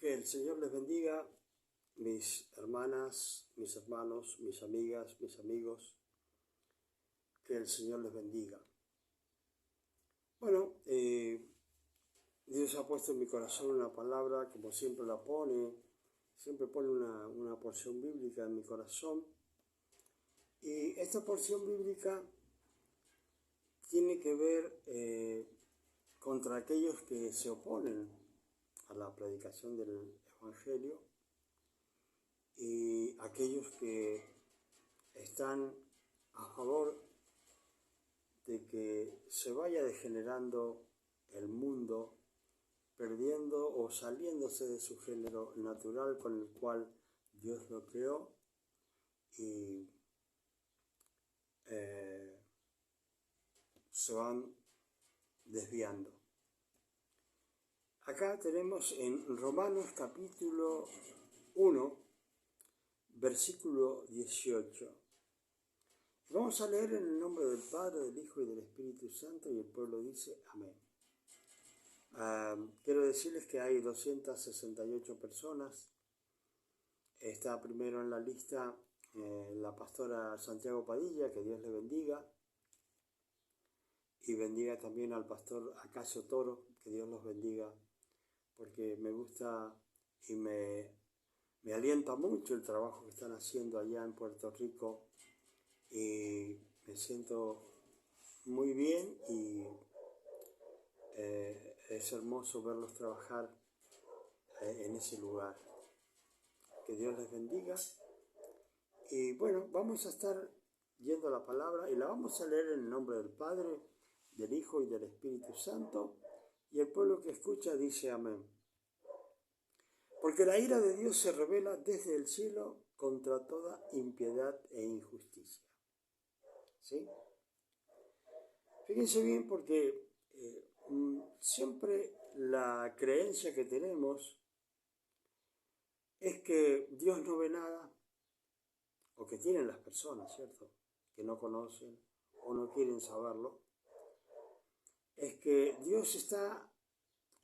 Que el Señor les bendiga, mis hermanas, mis hermanos, mis amigas, mis amigos. Que el Señor les bendiga. Bueno, Dios ha puesto en mi corazón una palabra, como siempre la pone, siempre pone una porción bíblica en mi corazón. Y esta porción bíblica tiene que ver contra aquellos que se oponen a la predicación del Evangelio y aquellos que están a favor de que se vaya degenerando el mundo, perdiendo o saliéndose de su género natural con el cual Dios lo creó y se van desviando. Acá tenemos en Romanos capítulo 1, versículo 18. Vamos a leer en el nombre del Padre, del Hijo y del Espíritu Santo, y el pueblo dice amén. Quiero decirles que hay 268 personas. Está primero en la lista la pastora Santiago Padilla, que Dios le bendiga, y bendiga también al pastor Acacio Toro, que Dios los bendiga, porque me gusta y me alienta mucho el trabajo que están haciendo allá en Puerto Rico, y me siento muy bien y es hermoso verlos trabajar en ese lugar. Que Dios les bendiga. Y bueno, vamos a estar yendo a la palabra y la vamos a leer en el nombre del Padre, del Hijo y del Espíritu Santo. Y el pueblo que escucha dice amén. Porque la ira de Dios se revela desde el cielo contra toda impiedad e injusticia. ¿Sí? Fíjense bien, porque siempre la creencia que tenemos es que Dios no ve nada, o que tienen las personas, ¿cierto?, que no conocen o no quieren saberlo, es que Dios está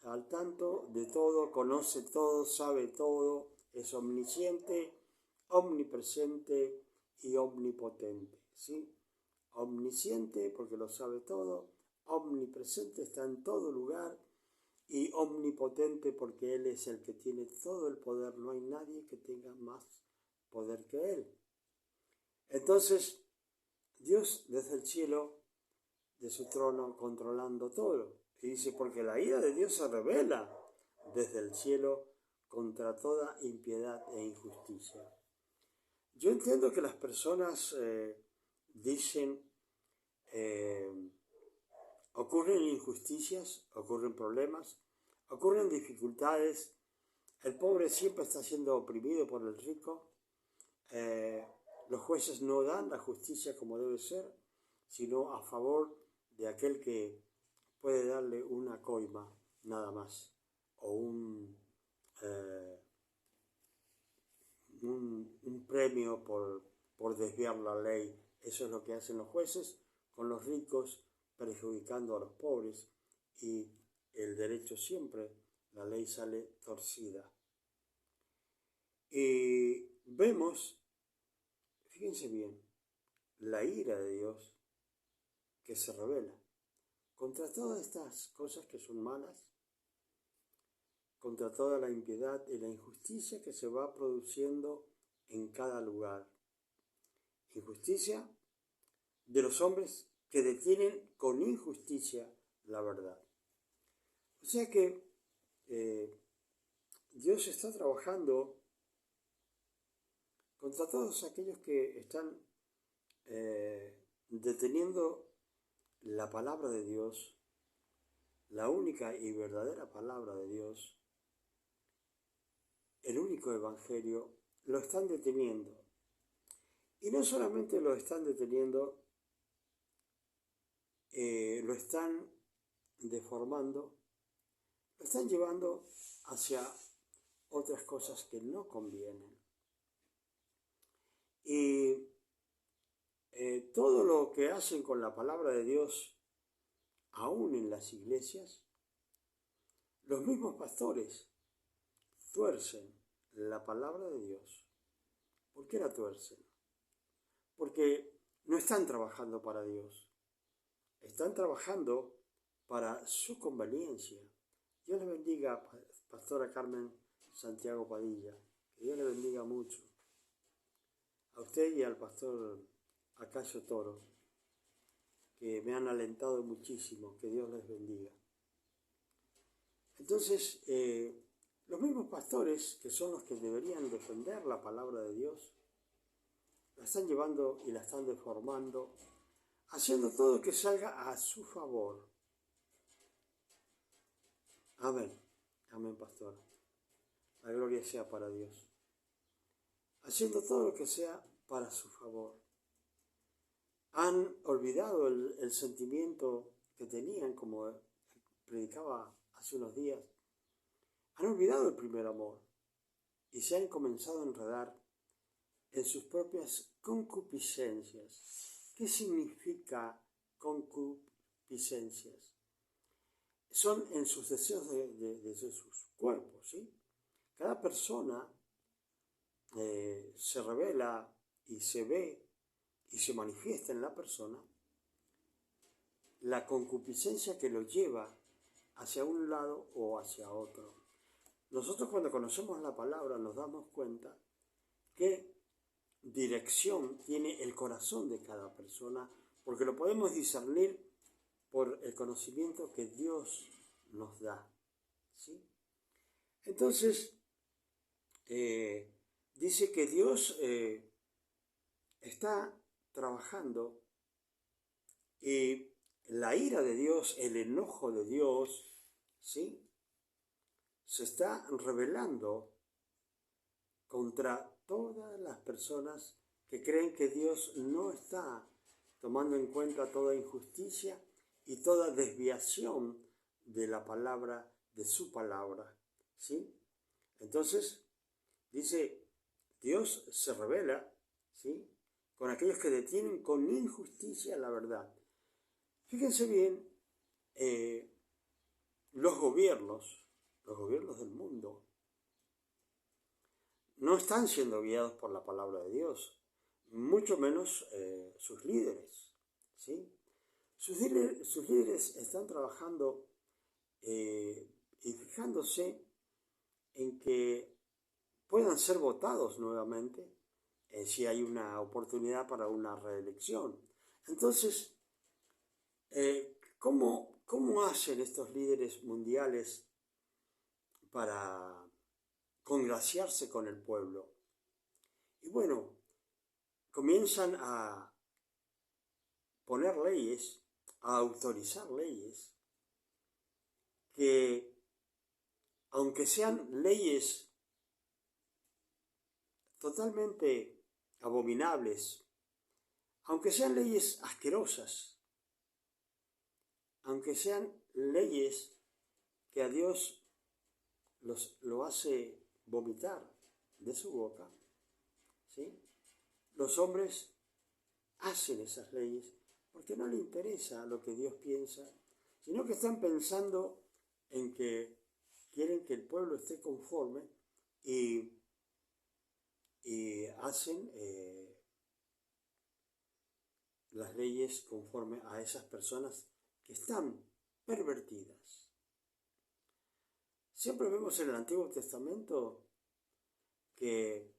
al tanto de todo, conoce todo, sabe todo, es omnisciente, omnipresente y omnipotente, ¿sí? Omnisciente porque lo sabe todo, omnipresente está en todo lugar y omnipotente porque Él es el que tiene todo el poder, no hay nadie que tenga más poder que Él. Entonces, Dios desde el cielo, de su trono, controlando todo. Y dice, porque la ira de Dios se revela desde el cielo contra toda impiedad e injusticia. Yo entiendo que las personas dicen, ocurren injusticias, ocurren problemas, ocurren dificultades, el pobre siempre está siendo oprimido por el rico, los jueces no dan la justicia como debe ser, sino a favor de aquel que puede darle una coima, nada más, o un premio por desviar la ley. Eso es lo que hacen los jueces con los ricos, perjudicando a los pobres, y el derecho siempre, la ley sale torcida. Y vemos, fíjense bien, la ira de Dios que se revela contra todas estas cosas que son malas, contra toda la impiedad y la injusticia que se va produciendo en cada lugar. Injusticia de los hombres que detienen con injusticia la verdad. O sea que Dios está trabajando contra todos aquellos que están deteniendo la palabra de Dios, la única y verdadera palabra de Dios, el único evangelio, lo están deteniendo. Y no solamente lo están deteniendo, lo están deformando, lo están llevando hacia otras cosas que no convienen. Y todo lo que hacen con la palabra de Dios, aún en las iglesias, los mismos pastores tuercen la palabra de Dios. ¿Por qué la tuercen? Porque no están trabajando para Dios. Están trabajando para su conveniencia. Dios le bendiga, pastora Carmen Santiago Padilla. Que Dios le bendiga mucho. A usted y al pastor Acacio Toro, que me han alentado muchísimo. Que Dios les bendiga. Entonces, los mismos pastores, que son los que deberían defender la palabra de Dios, la están llevando y la están deformando, haciendo todo que salga a su favor. Amén. Amén, pastor. La gloria sea para Dios. Haciendo todo lo que sea para su favor. Han olvidado el sentimiento que tenían, como predicaba hace unos días. Han olvidado el primer amor y se han comenzado a enredar en sus propias concupiscencias. ¿Qué significa concupiscencias? Son en sus deseos de sus cuerpos, ¿sí? Cada persona se revela y se ve y se manifiesta en la persona la concupiscencia que lo lleva hacia un lado o hacia otro. Nosotros cuando conocemos la palabra nos damos cuenta qué dirección tiene el corazón de cada persona, porque lo podemos discernir por el conocimiento que Dios nos da, ¿sí? Entonces, dice que Dios está trabajando y la ira de Dios, el enojo de Dios, ¿sí?, se está rebelando contra todas las personas que creen que Dios no está tomando en cuenta toda injusticia y toda desviación de la palabra, de su palabra, ¿sí? Entonces, dice, Dios se revela, ¿sí?, con aquellos que detienen con injusticia la verdad. Fíjense bien, los gobiernos del mundo no están siendo guiados por la palabra de Dios, mucho menos sus líderes, ¿sí? Sus líderes están trabajando y fijándose en que puedan ser votados nuevamente si hay una oportunidad para una reelección. Entonces, ¿cómo hacen estos líderes mundiales para congraciarse con el pueblo? Y bueno, comienzan a poner leyes, a autorizar leyes, que aunque sean leyes totalmente abominables, aunque sean leyes asquerosas, aunque sean leyes que a Dios lo hace vomitar de su boca, ¿sí?, los hombres hacen esas leyes porque no le interesa lo que Dios piensa, sino que están pensando en que quieren que el pueblo esté conforme y hacen las leyes conforme a esas personas que están pervertidas. Siempre vemos en el Antiguo Testamento que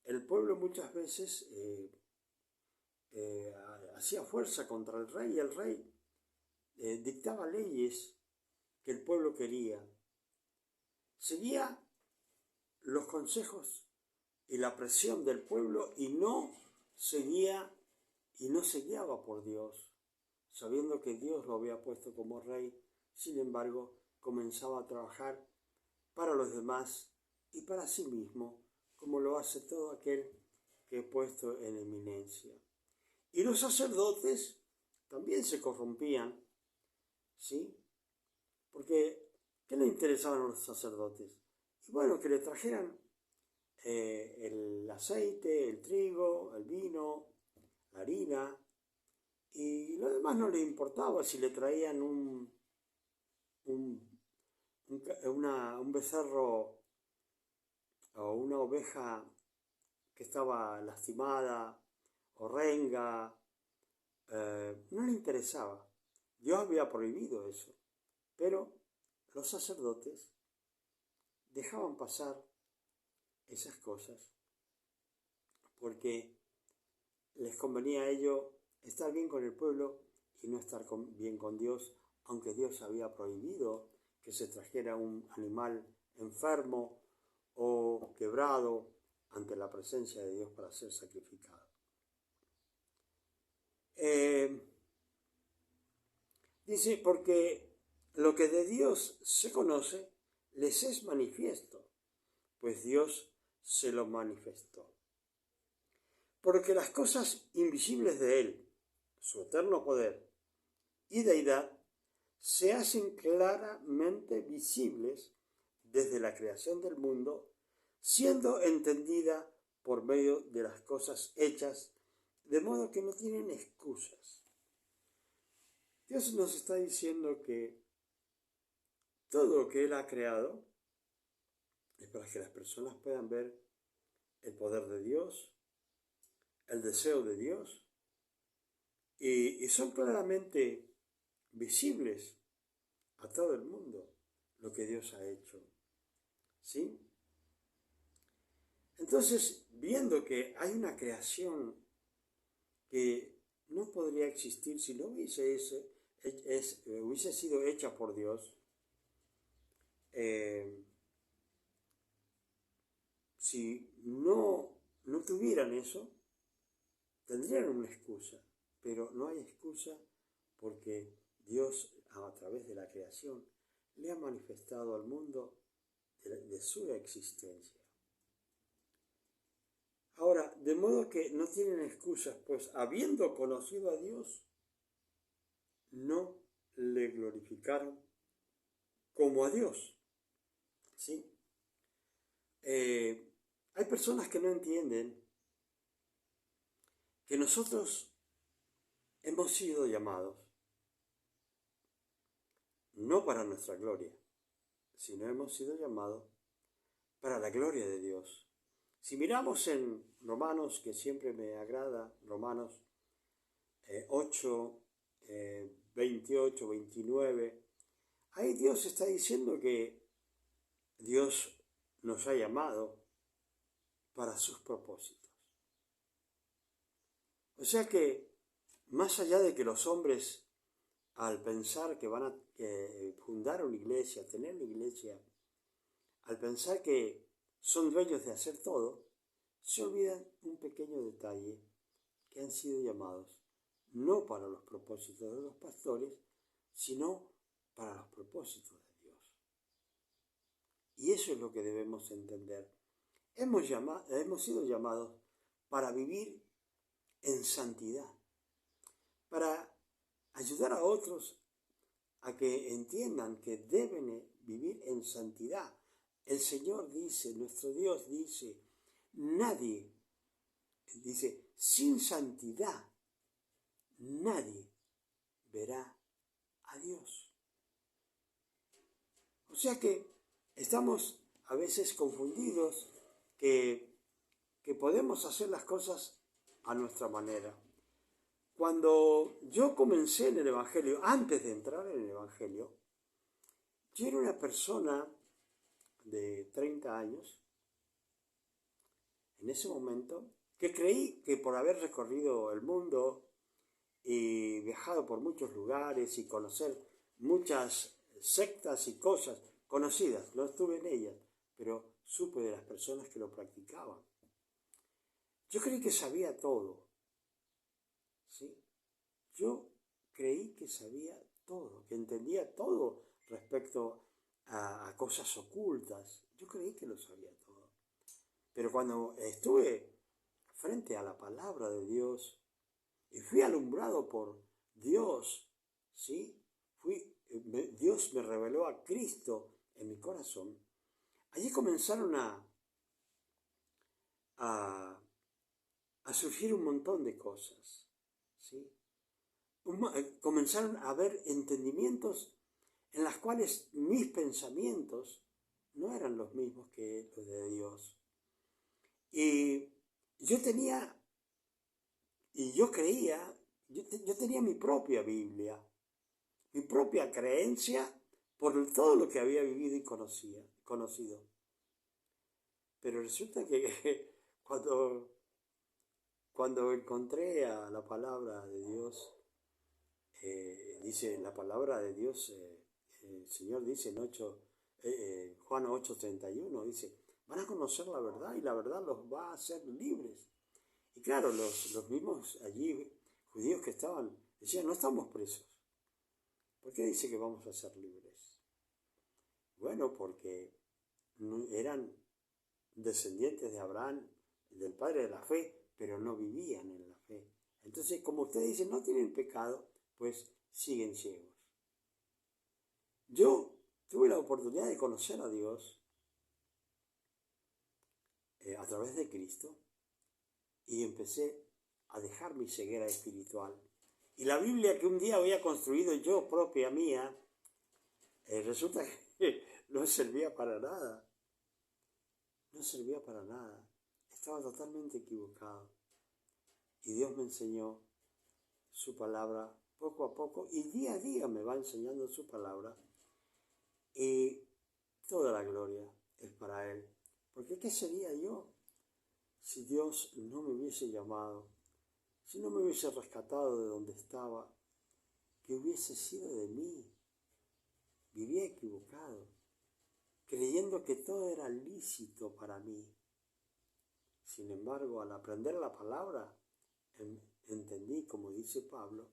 el pueblo muchas veces hacía fuerza contra el rey y el rey dictaba leyes que el pueblo quería. Seguía los consejos y la presión del pueblo y no se guiaba por Dios, sabiendo que Dios lo había puesto como rey. Sin embargo, comenzaba a trabajar para los demás y para sí mismo, como lo hace todo aquel que es puesto en eminencia. Y los sacerdotes también se corrompían, ¿sí? Porque, ¿qué le interesaban a los sacerdotes? Y bueno, que le trajeran el aceite, el trigo, el vino, la harina, y lo demás no le importaba si le traían un becerro o una oveja que estaba lastimada o renga, no le interesaba. Dios había prohibido eso, pero los sacerdotes dejaban pasar esas cosas porque les convenía a ellos estar bien con el pueblo y no estar bien con Dios, aunque Dios había prohibido que se trajera un animal enfermo o quebrado ante la presencia de Dios para ser sacrificado. Dice, porque lo que de Dios se conoce les es manifiesto, pues Dios se lo manifestó. Porque las cosas invisibles de Él, su eterno poder y deidad, se hacen claramente visibles desde la creación del mundo, siendo entendida por medio de las cosas hechas, de modo que no tienen excusas. Dios nos está diciendo que todo lo que Él ha creado es para que las personas puedan ver el poder de Dios, el deseo de Dios, y son claramente visibles a todo el mundo lo que Dios ha hecho. ¿Sí? Entonces, viendo que hay una creación que no podría existir si no hubiese sido hecha por Dios, si no tuvieran eso, tendrían una excusa, pero no hay excusa porque Dios, a través de la creación, le ha manifestado al mundo de su existencia. Ahora, de modo que no tienen excusas, pues habiendo conocido a Dios, no le glorificaron como a Dios. ¿Sí? Hay personas que no entienden que nosotros hemos sido llamados no para nuestra gloria, sino hemos sido llamados para la gloria de Dios. Si miramos en Romanos, que siempre me agrada, Romanos 8, 28, 29, ahí Dios está diciendo que Dios nos ha llamado para sus propósitos. O sea que, más allá de que los hombres, al pensar que van a fundar una iglesia, tener una iglesia, al pensar que son dueños de hacer todo, se olvidan un pequeño detalle, que han sido llamados no para los propósitos de los pastores, sino para los propósitos de Dios. Y eso es lo que debemos entender. Hemos sido llamados para vivir en santidad, para ayudar a otros a que entiendan que deben vivir en santidad. El Señor dice, nuestro Dios dice, sin santidad nadie verá a Dios. O sea que estamos a veces confundidos que podemos hacer las cosas a nuestra manera. Cuando yo comencé en el Evangelio, antes de entrar en el Evangelio, yo era una persona de 30 años, en ese momento, que creí que por haber recorrido el mundo y viajado por muchos lugares y conocer muchas sectas y cosas conocidas, no estuve en ellas, pero supe de las personas que lo practicaban. Yo creí que sabía todo, ¿sí? Yo creí que sabía todo, que entendía todo respecto a cosas ocultas. Yo creí que lo sabía todo. Pero cuando estuve frente a la palabra de Dios y fui alumbrado por Dios, ¿sí? Dios me reveló a Cristo en mi corazón. Allí comenzaron a surgir un montón de cosas, ¿sí? Comenzaron a haber entendimientos en las cuales mis pensamientos no eran los mismos que los de Dios. Y yo tenía, y yo creía, yo tenía mi propia Biblia, mi propia creencia por todo lo que había vivido y conocido. Pero resulta que cuando encontré a la palabra de Dios, dice la palabra de Dios, el Señor dice en Juan 8:31, dice, van a conocer la verdad y la verdad los va a hacer libres. Y claro, los mismos allí judíos que estaban, decían, no estamos presos. ¿Por qué dice que vamos a ser libres? Bueno, porque eran descendientes de Abraham, del padre de la fe, pero no vivían en la fe. Entonces, como ustedes dicen, no tienen pecado, pues siguen ciegos. Yo tuve la oportunidad de conocer a Dios a través de Cristo y empecé a dejar mi ceguera espiritual. Y la Biblia que un día había construido yo propia mía, resulta que no servía para nada. No servía para nada. Estaba totalmente equivocado. Y Dios me enseñó su palabra poco a poco y día a día me va enseñando su palabra. Y toda la gloria es para Él. Porque ¿qué sería yo si Dios no me hubiese llamado? Si no me hubiese rescatado de donde estaba, ¿qué hubiese sido de mí? Vivía equivocado, creyendo que todo era lícito para mí. Sin embargo, al aprender la palabra, entendí, como dice Pablo,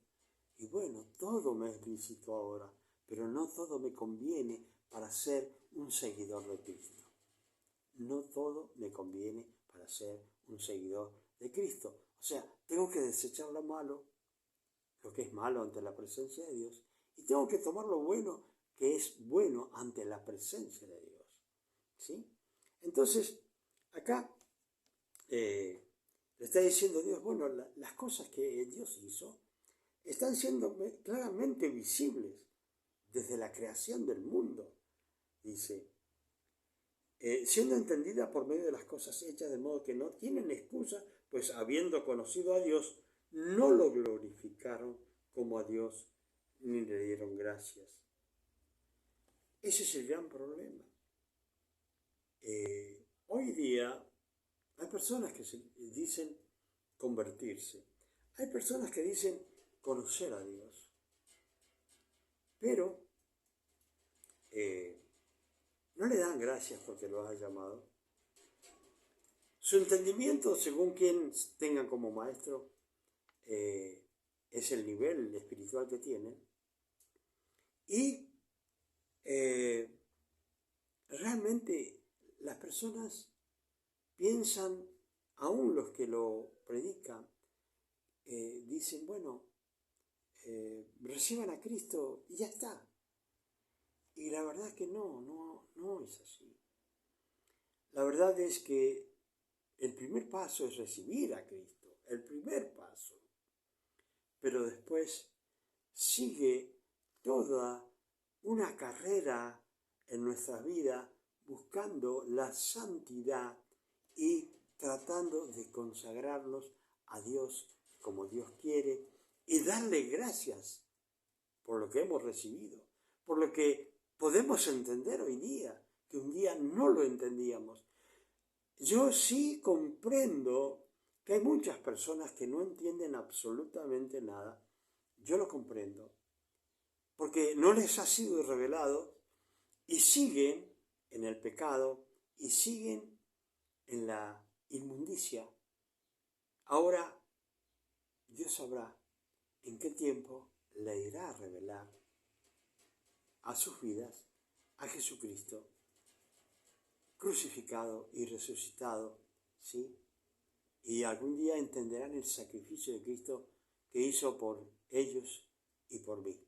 y bueno, todo me es lícito ahora, pero no todo me conviene para ser un seguidor de Cristo. No todo me conviene para ser un seguidor de Cristo. O sea, tengo que desechar lo malo, lo que es malo ante la presencia de Dios, y tengo que tomar lo bueno que es bueno ante la presencia de Dios. ¿Sí? Entonces, acá le está diciendo Dios, bueno, las cosas que Dios hizo están siendo claramente visibles desde la creación del mundo, dice, siendo entendida por medio de las cosas hechas, de modo que no tienen excusa, pues habiendo conocido a Dios, no lo glorificaron como a Dios, ni le dieron gracias. Ese es el gran problema. Hoy día hay personas que dicen convertirse, hay personas que dicen conocer a Dios, pero no le dan gracias porque lo ha llamado. Su entendimiento, según quien tengan como maestro, es el nivel espiritual que tienen. Y realmente las personas piensan, aún los que lo predican, dicen, bueno, reciban a Cristo y ya está. Y la verdad es que no es así. La verdad es que el primer paso es recibir a Cristo, el primer paso. Pero después sigue toda una carrera en nuestra vida buscando la santidad y tratando de consagrarnos a Dios como Dios quiere y darle gracias por lo que hemos recibido, por lo que podemos entender hoy día, que un día no lo entendíamos. Yo sí comprendo que hay muchas personas que no entienden absolutamente nada. Yo lo comprendo, porque no les ha sido revelado y siguen en el pecado y siguen en la inmundicia. Ahora Dios sabrá en qué tiempo le irá a revelar a sus vidas a Jesucristo crucificado y resucitado, ¿sí? Y algún día entenderán el sacrificio de Cristo que hizo por ellos y por mí.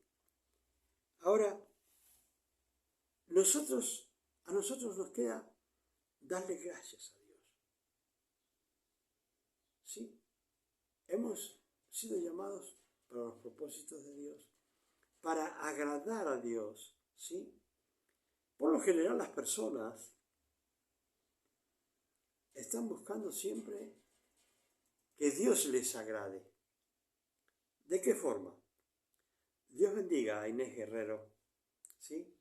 Ahora, a nosotros nos queda darle gracias a Dios. ¿Sí? Hemos sido llamados para los propósitos de Dios, para agradar a Dios, ¿sí? Por lo general las personas están buscando siempre que Dios les agrade. ¿De qué forma? Dios bendiga a Inés Guerrero, ¿sí?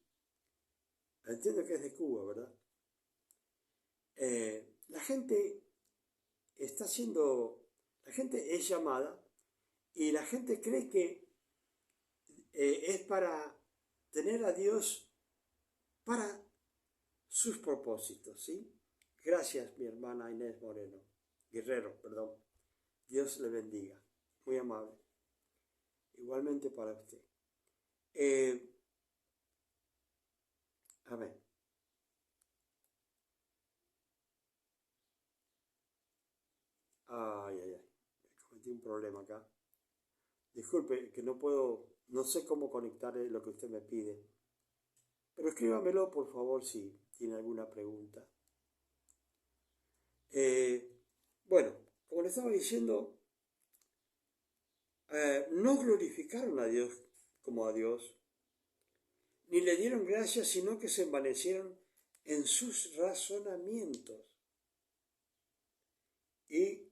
Entiendo que es de Cuba, ¿verdad? La gente la gente es llamada y la gente cree que es para tener a Dios para sus propósitos, ¿sí? Gracias, mi hermana Inés Guerrero, perdón. Dios le bendiga. Muy amable. Igualmente para usted. A ver. Ay, ay, ay. Cometí un problema acá. Disculpe, que no sé cómo conectar lo que usted me pide. Pero escríbamelo, por favor, si tiene alguna pregunta. Bueno, como le estaba diciendo, no glorificaron a Dios como a Dios, ni le dieron gracias, sino que se envanecieron en sus razonamientos y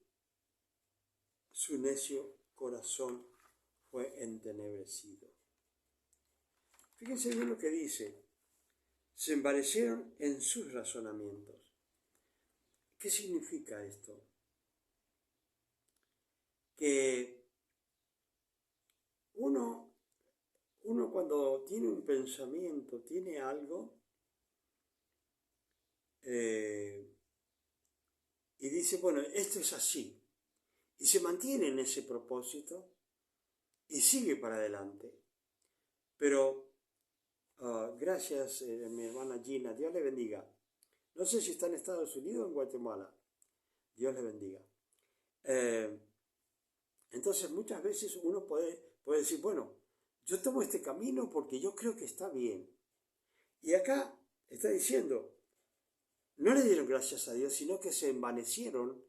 su necio corazón fue entenebrecido. Fíjense bien lo que dice, se envanecieron en sus razonamientos. ¿Qué significa esto? Que uno cuando tiene un pensamiento, tiene algo, y dice, bueno, esto es así, y se mantiene en ese propósito y sigue para adelante. Pero, gracias, mi hermana Gina, Dios le bendiga. No sé si está en Estados Unidos o en Guatemala. Dios le bendiga. Entonces, muchas veces uno puede decir, bueno, yo tomo este camino porque yo creo que está bien. Y acá está diciendo, no le dieron gracias a Dios, sino que se envanecieron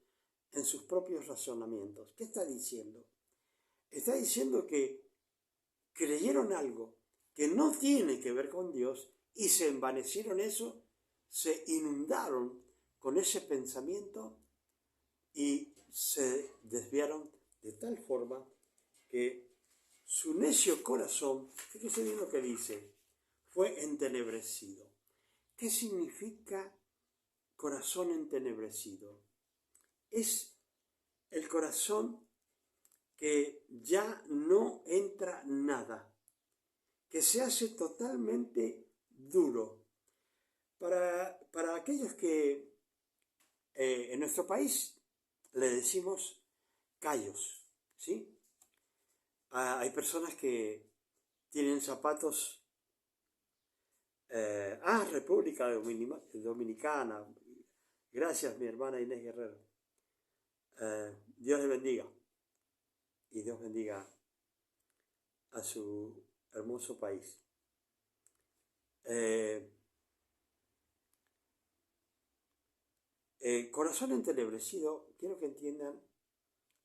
en sus propios razonamientos. ¿Qué está diciendo? Está diciendo que creyeron algo que no tiene que ver con Dios y se envanecieron eso, se inundaron con ese pensamiento y se desviaron de tal forma que su necio corazón, fíjese bien lo que dice, fue entenebrecido. ¿Qué significa corazón entenebrecido? Es el corazón que ya no entra nada, que se hace totalmente duro. Para aquellos que en nuestro país le decimos callos, ¿sí? Hay personas que tienen zapatos. República Dominicana. Gracias, mi hermana Inés Guerrero. Dios le bendiga. Y Dios bendiga a su hermoso país. Corazón entenebrecido, quiero que entiendan,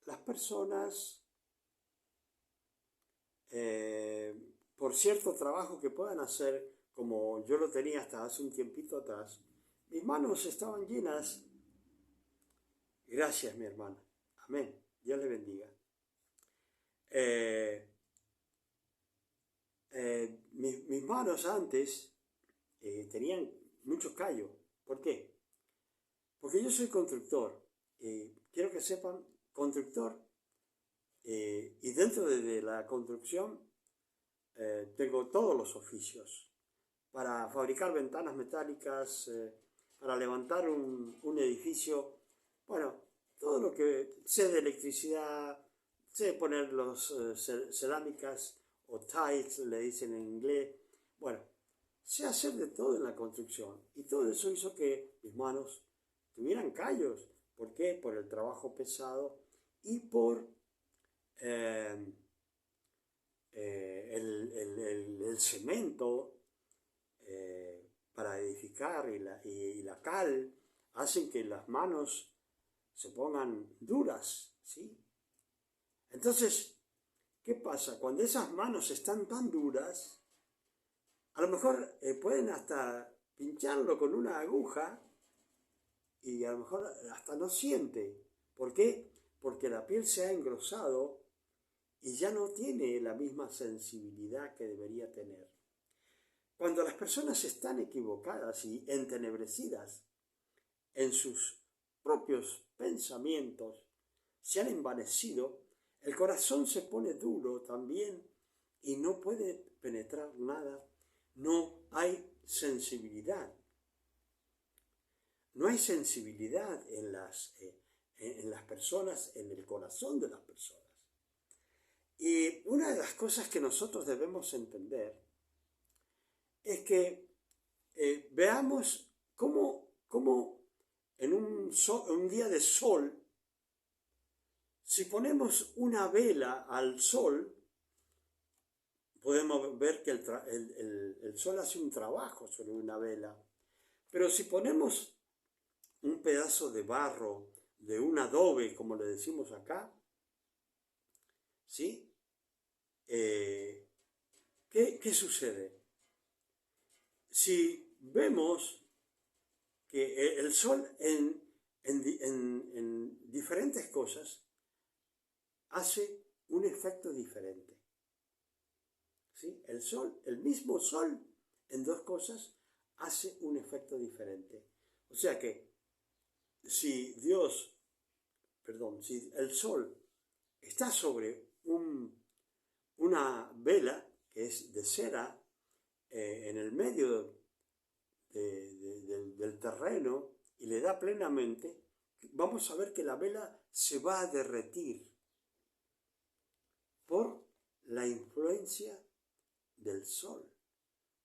las personas, por cierto trabajo que puedan hacer, como yo lo tenía hasta hace un tiempito atrás, mis manos estaban llenas. Gracias, mi hermana. Amén. Dios le bendiga. Mis manos antes tenían mucho callo. ¿Por qué? Porque yo soy constructor. Quiero que sepan, constructor. Y dentro de la construcción tengo todos los oficios. Para fabricar ventanas metálicas, para levantar un edificio. Bueno, todo lo que sé de electricidad, sé poner los cerámicas o tiles, le dicen en inglés. Bueno, sé hacer de todo en la construcción. Y todo eso hizo que mis manos tuvieran callos. ¿Por qué? Por el trabajo pesado y por el cemento para edificar y la cal hacen que las manos se pongan duras, ¿sí? Entonces, ¿qué pasa? Cuando esas manos están tan duras, a lo mejor pueden hasta pincharlo con una aguja y a lo mejor hasta no siente. ¿Por qué? Porque la piel se ha engrosado y ya no tiene la misma sensibilidad que debería tener. Cuando las personas están equivocadas y entenebrecidas en sus propios pensamientos, se han envanecido, el corazón se pone duro también y no puede penetrar nada, no hay sensibilidad. No hay sensibilidad en las personas, en el corazón de las personas. Y una de las cosas que nosotros debemos entender es que veamos cómo en un día de sol, si ponemos una vela al sol, podemos ver que el sol hace un trabajo sobre una vela. Pero si ponemos un pedazo de barro, de un adobe, como le decimos acá, ¿sí? ¿Qué sucede? Si vemos que el sol en diferentes cosas hace un efecto diferente. ¿Sí? El mismo sol en dos cosas hace un efecto diferente. O sea que si el sol está sobre una vela que es de cera en el medio del terreno y le da plenamente, vamos a ver que la vela se va a derretir por la influencia del sol,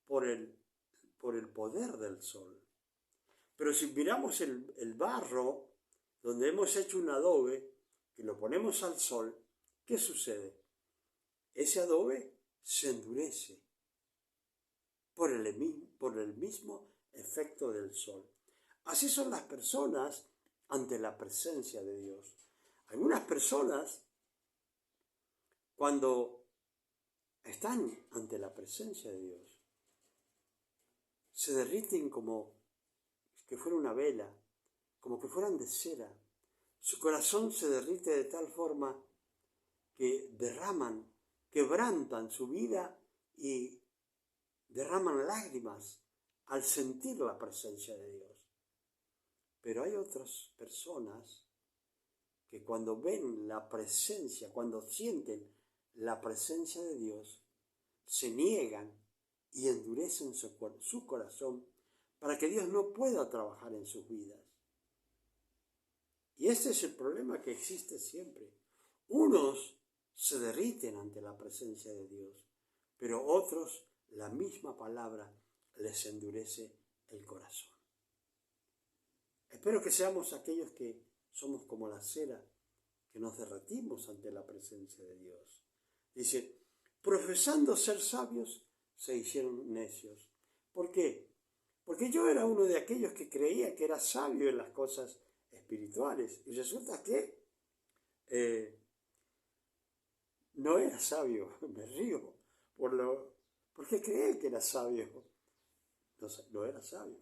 por el poder del sol. Pero si miramos el barro, donde hemos hecho un adobe, que lo ponemos al sol, ¿qué sucede? Ese adobe se endurece por el mismo efecto del sol. Así son las personas ante la presencia de Dios. Algunas personas, cuando están ante la presencia de Dios, se derriten como que fuera una vela, como que fueran de cera. Su corazón se derrite de tal forma que quebrantan su vida y derraman lágrimas al sentir la presencia de Dios. Pero hay otras personas que cuando ven la presencia, cuando sienten la presencia de Dios, se niegan y endurecen su corazón para que Dios no pueda trabajar en sus vidas. Y este es el problema que existe siempre. Unos se derriten ante la presencia de Dios, pero otros, la misma palabra les endurece el corazón. Espero que seamos aquellos que somos como la cera, que nos derretimos ante la presencia de Dios. Dice, profesando ser sabios, se hicieron necios. ¿Por qué? Porque yo era uno de aquellos que creía que era sabio en las cosas espirituales. Y resulta que no era sabio. Me río porque creí que era sabio. No era sabio.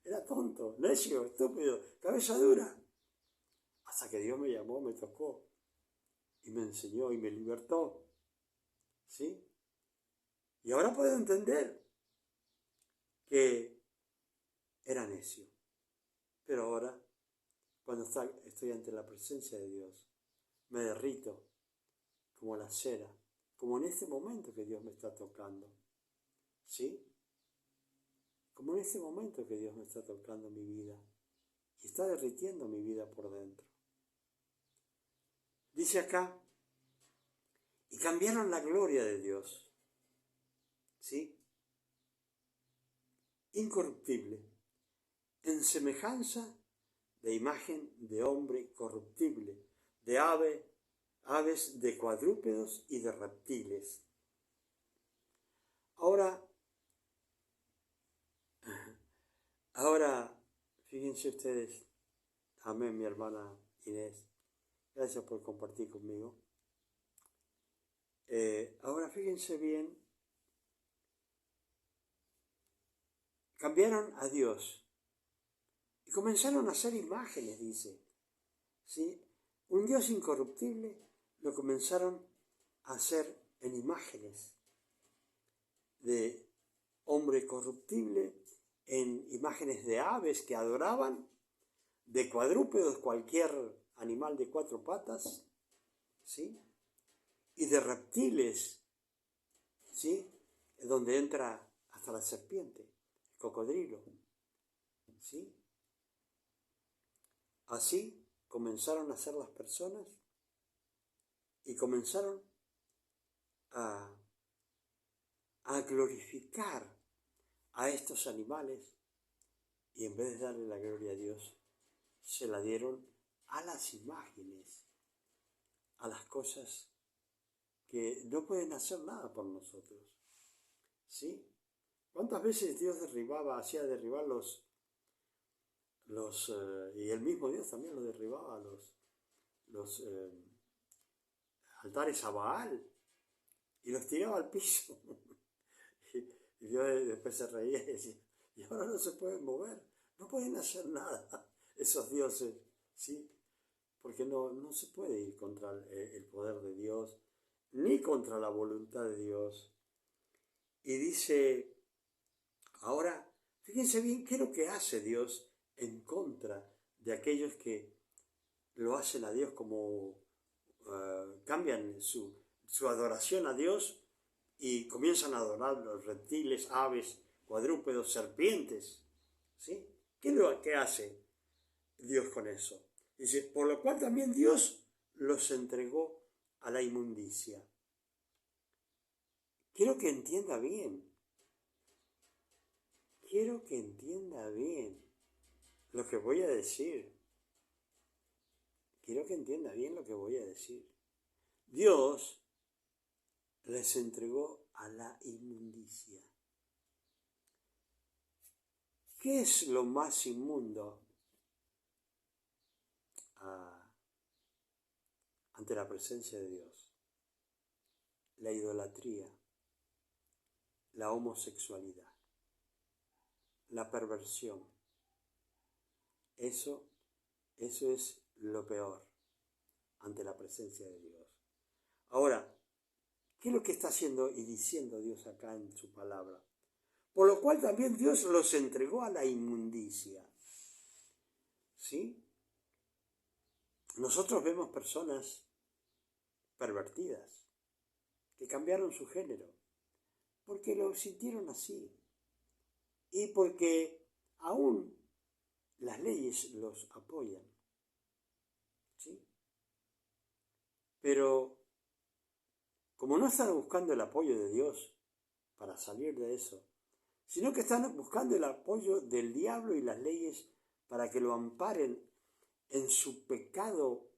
Era tonto, necio, estúpido, cabeza dura. Hasta que Dios me llamó, me tocó y me enseñó y me libertó. ¿Sí? Y ahora puedo entender que era necio. Pero ahora, cuando estoy ante la presencia de Dios, me derrito como la cera, como en este momento que Dios me está tocando. ¿Sí? Como en este momento que Dios me está tocando mi vida y está derritiendo mi vida por dentro. Dice acá, y cambiaron la gloria de Dios, ¿sí? Incorruptible, en semejanza de imagen de hombre corruptible, de aves, de cuadrúpedos y de reptiles. Ahora, fíjense ustedes, amén, mi hermana Inés, gracias por compartir conmigo. Ahora fíjense bien, cambiaron a Dios. Y comenzaron a hacer imágenes, dice. ¿Sí? Un Dios incorruptible lo comenzaron a hacer en imágenes de hombre corruptible, en imágenes de aves que adoraban, de cuadrúpedos, cualquier animal de 4 patas, ¿sí? Y de reptiles, ¿sí? Donde entra hasta la serpiente, el cocodrilo, ¿sí? Así comenzaron a ser las personas y comenzaron a glorificar a estos animales, y en vez de darle la gloria a Dios, se la dieron a las imágenes, a las cosas que no pueden hacer nada por nosotros, ¿sí? ¿Cuántas veces Dios hacía derribar y el mismo Dios también lo derribaba, los altares a Baal, y los tiraba al piso? Y Dios después se reía y decía, y ahora no se pueden mover, no pueden hacer nada esos dioses, ¿sí? Porque no se puede ir contra el poder de Dios, ni contra la voluntad de Dios. Y dice, ahora, fíjense bien qué es lo que hace Dios en contra de aquellos que lo hacen a Dios como cambian su adoración a Dios y comienzan a adorar los reptiles, aves, cuadrúpedos, serpientes, ¿sí? ¿Qué es lo que hace Dios con eso? Dice, por lo cual también Dios los entregó a la inmundicia. Quiero que entienda bien. Quiero que entienda bien lo que voy a decir. Quiero que entienda bien lo que voy a decir. Dios les entregó a la inmundicia. ¿Qué es lo más inmundo ante la presencia de Dios? La idolatría, la homosexualidad, la perversión. Eso es lo peor ante la presencia de Dios. Ahora, ¿qué es lo que está haciendo y diciendo Dios acá en su palabra? Por lo cual también Dios los entregó a la inmundicia. ¿Sí? Nosotros vemos personas pervertidas que cambiaron su género porque lo sintieron así y porque aún las leyes los apoyan. ¿Sí? Pero como no están buscando el apoyo de Dios para salir de eso, sino que están buscando el apoyo del diablo y las leyes para que lo amparen en su pecado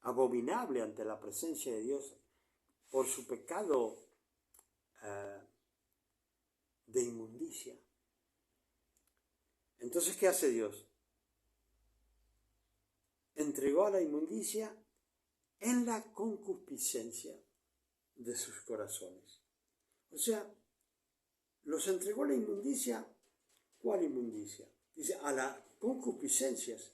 abominable ante la presencia de Dios, por su pecado de inmundicia. Entonces, ¿qué hace Dios? Entregó a la inmundicia en la concupiscencia de sus corazones. O sea, los entregó a la inmundicia. ¿Cuál inmundicia? Dice, a las concupiscencias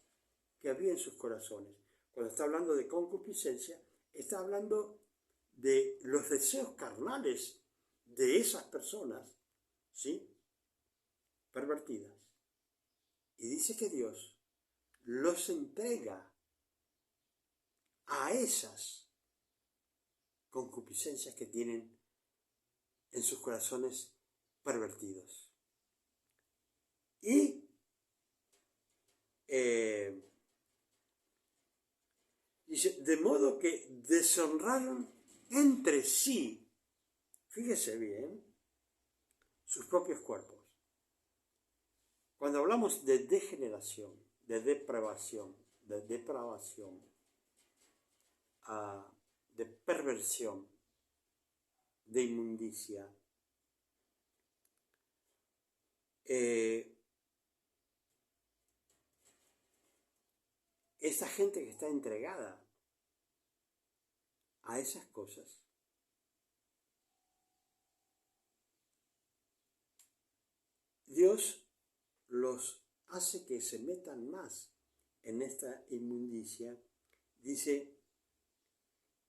que había en sus corazones. Cuando está hablando de concupiscencia, está hablando de los deseos carnales de esas personas, ¿sí? Pervertidas. Y dice que Dios los entrega a esas concupiscencias que tienen en sus corazones pervertidos. Y dice, de modo que deshonraron entre sí, fíjese bien, sus propios cuerpos. Cuando hablamos de degeneración, de depravación, de perversión, de inmundicia, esa gente que está entregada a esas cosas, Dios los hace que se metan más en esta inmundicia. Dice,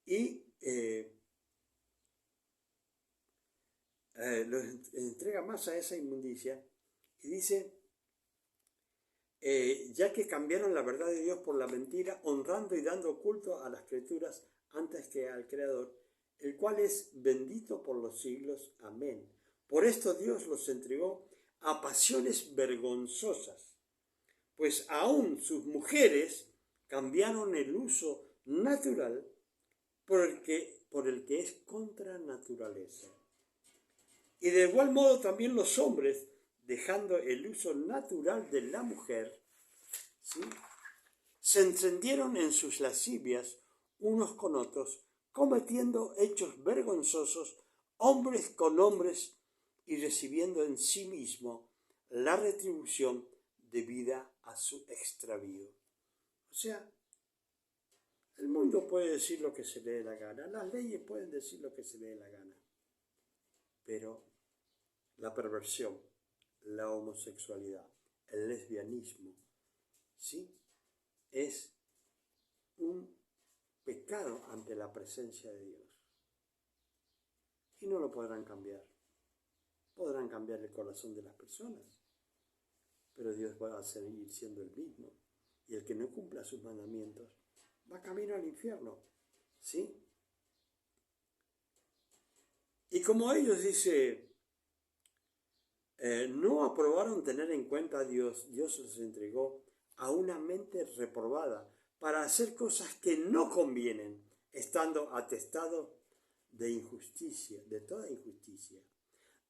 y los entrega más a esa inmundicia, y dice, ya que cambiaron la verdad de Dios por la mentira, honrando y dando culto a las criaturas antes que al Creador, el cual es bendito por los siglos. Amén. Por esto Dios los entregó a pasiones vergonzosas, pues aún sus mujeres cambiaron el uso natural por el que es contra naturaleza. Y de igual modo también los hombres, dejando el uso natural de la mujer, ¿sí?, se encendieron en sus lascivias unos con otros, cometiendo hechos vergonzosos, hombres con hombres, y recibiendo en sí mismo la retribución debida a su extravío. O sea, el mundo puede decir lo que se le dé la gana, las leyes pueden decir lo que se le dé la gana, pero la perversión, la homosexualidad, el lesbianismo, ¿sí?, es un pecado ante la presencia de Dios. Y no lo podrán cambiar. Podrán cambiar el corazón de las personas, pero Dios va a seguir siendo el mismo. Y el que no cumpla sus mandamientos va camino al infierno, ¿sí? Y como ellos, dice, no aprobaron tener en cuenta a Dios, Dios los entregó a una mente reprobada para hacer cosas que no convienen, estando atestados de injusticia, de toda injusticia,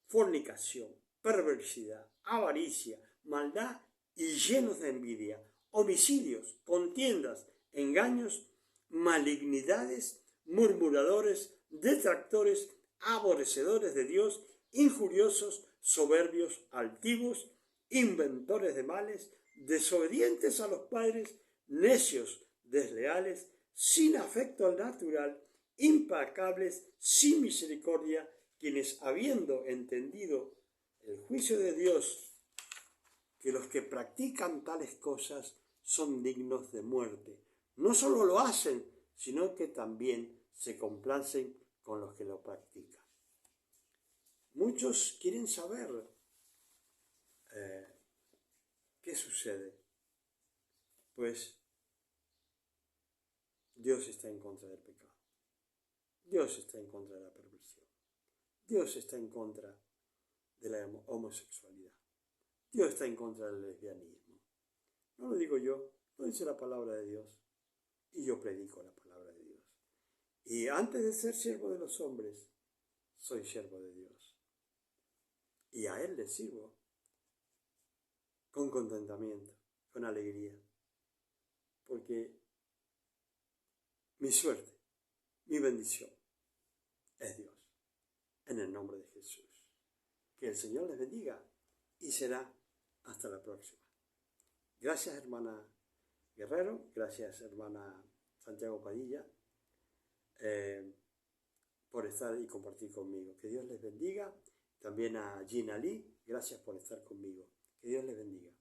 fornicación, perversidad, avaricia, maldad y llenos de envidia, homicidios, contiendas, engaños, malignidades, murmuradores, detractores, aborrecedores de Dios, injuriosos, soberbios, altivos, inventores de males, desobedientes a los padres, necios, desleales, sin afecto al natural, implacables, sin misericordia, quienes, habiendo entendido el juicio de Dios, que los que practican tales cosas son dignos de muerte, no solo lo hacen, sino que también se complacen con los que lo practican. Muchos quieren saber qué sucede. Pues Dios está en contra del pecado. Dios está en contra de la perversión. Dios está en contra de la homosexualidad. Dios está en contra del lesbianismo. No lo digo yo, lo dice la palabra de Dios. Y yo predico la palabra de Dios. Y antes de ser siervo de los hombres, soy siervo de Dios. Y a Él le sirvo con contentamiento, con alegría. Porque mi suerte, mi bendición es Dios. En el nombre de Jesús. Que el Señor les bendiga y será hasta la próxima. Gracias, hermana Guerrero. Gracias, hermana Santiago Padilla, por estar y compartir conmigo. Que Dios les bendiga. También a Gina Lee. Gracias por estar conmigo. Que Dios les bendiga.